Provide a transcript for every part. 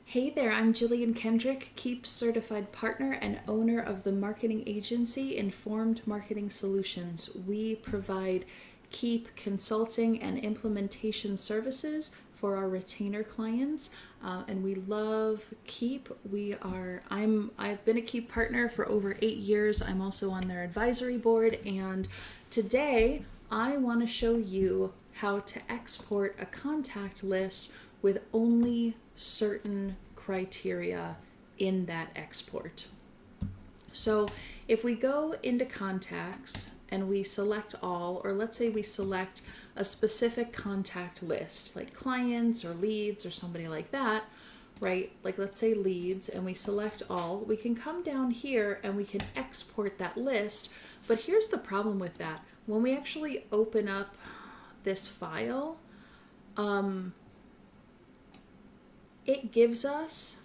Hey there, I'm Jillian Kendrick, Keap certified partner and owner of the marketing agency Informed Marketing Solutions. We provide Keap consulting and implementation services for our retainer clients, and we love Keap. I've been a Keap partner for over 8 years. I'm also on their advisory board, and today I want to show you how to export a contact list with only certain criteria in that export. So if we go into contacts and we select all, or let's say we select a specific contact list, like clients or leads or somebody like that, right? Like let's say leads, and we select all, we can come down here and we can export that list. But here's the problem with that. When we actually open up this file, it gives us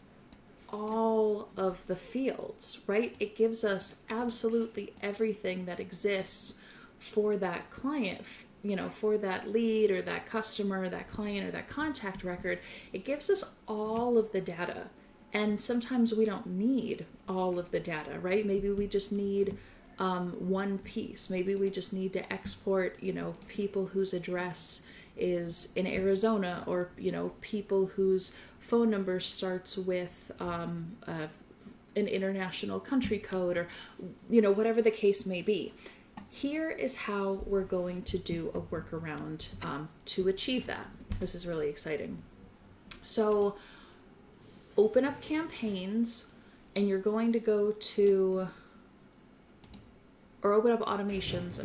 all of the fields, right? It gives us absolutely everything that exists for that client, for that lead or that customer, that client or that contact record. It gives us all of the data. And sometimes we don't need all of the data, right? Maybe we just need one piece. Maybe we just need to export, people whose address is in Arizona, or people whose phone number starts with an international country code, or whatever the case may be. Here is how we're going to do a workaround to achieve that. This is really exciting. So open up campaigns, and you're going to go to, or open up automations,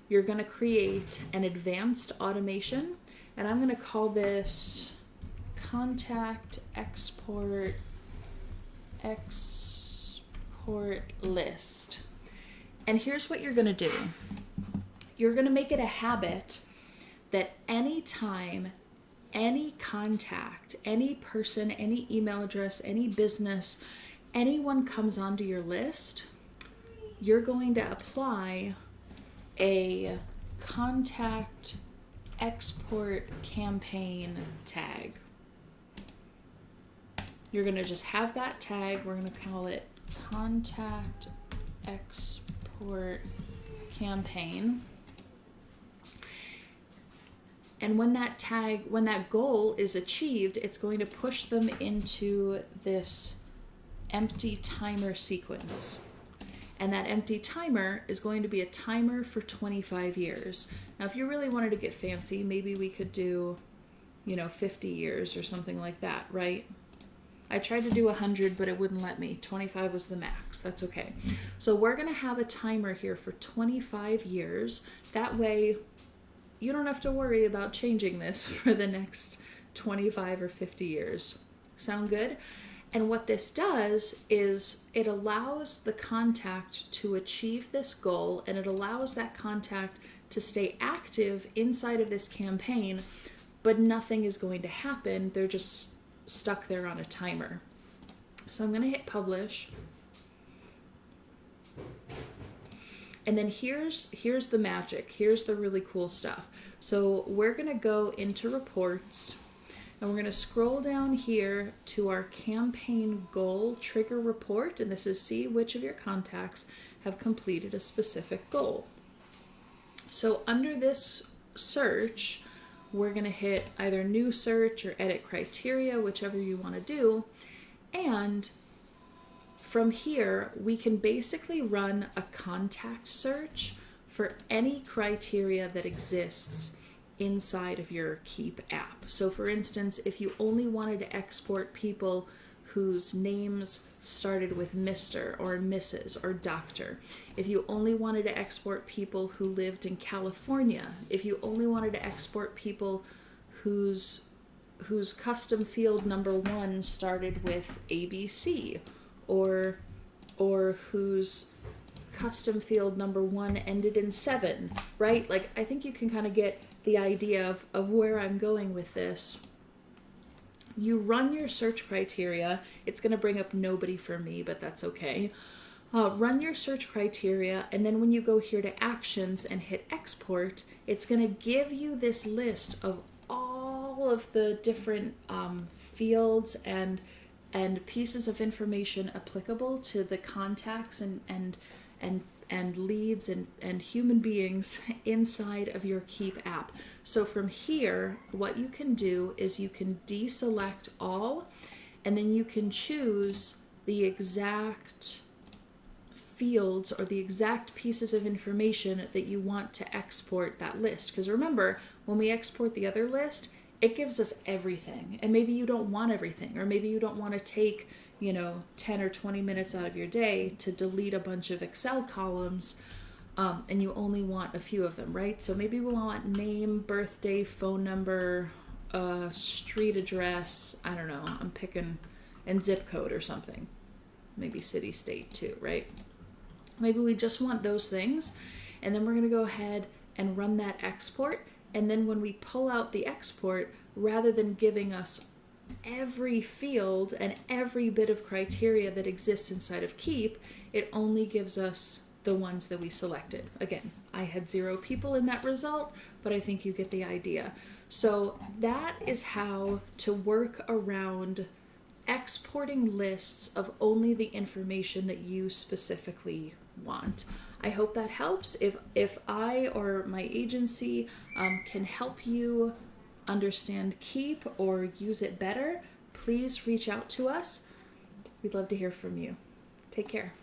you're going to create an advanced automation, and I'm going to call this contact export list. And here's what you're going to do. You're going to make it a habit that anytime any contact, any person, any email address, any business, anyone comes onto your list, you're going to apply a contact export campaign tag. You're going to just have that tag. We're going to call it contact export campaign. And when that goal is achieved, it's going to push them into this empty timer sequence. And that empty timer is going to be a timer for 25 years. Now, if you really wanted to get fancy, maybe we could do, 50 years or something like that, right? I tried to do 100, but it wouldn't let me. 25 was the max. That's okay. So we're going to have a timer here for 25 years. That way, you don't have to worry about changing this for the next 25 or 50 years. Sound good? And what this does is it allows the contact to achieve this goal, and it allows that contact to stay active inside of this campaign, but nothing is going to happen. They're just stuck there on a timer. So I'm going to hit publish. And then here's the magic. Here's the really cool stuff. So we're going to go into reports, and we're going to scroll down here to our campaign goal trigger report, and this is see which of your contacts have completed a specific goal. So under this search, we're going to hit either new search or edit criteria, whichever you want to do. And from here, we can basically run a contact search for any criteria that exists inside of your Keap app. So for instance, if you only wanted to export people whose names started with Mr. or Mrs. or Doctor, if you only wanted to export people who lived in California, if you only wanted to export people whose custom field number 1 started with ABC, or whose custom field number 1 ended in 7, right? Like, I think you can kind of get the idea of where I'm going with this. You run your search criteria. It's going to bring up nobody for me, but that's okay. Run your search criteria, and then when you go here to actions and hit export, it's going to give you this list of all all of the different fields and pieces of information applicable to the contacts and leads and human beings inside of your Keap app. So from here, what you can do is you can deselect all, and then you can choose the exact fields or the exact pieces of information that you want to export that list. Because remember, when we export the other list, it gives us everything. And maybe you don't want everything, or maybe you don't want to take, 10 or 20 minutes out of your day to delete a bunch of Excel columns, and you only want a few of them, right? So maybe we want name, birthday, phone number, street address, I don't know, I'm picking, and zip code or something. Maybe city, state too, right? Maybe we just want those things, and then we're going to go ahead and run that export. And then when we pull out the export, rather than giving us every field and every bit of criteria that exists inside of Keap, it only gives us the ones that we selected. Again, I had 0 people in that result, but I think you get the idea. So that is how to work around exporting lists of only the information that you specifically want. I hope that helps. If I or my agency can help you understand Keap or use it better, please reach out to us. We'd love to hear from you. Take care.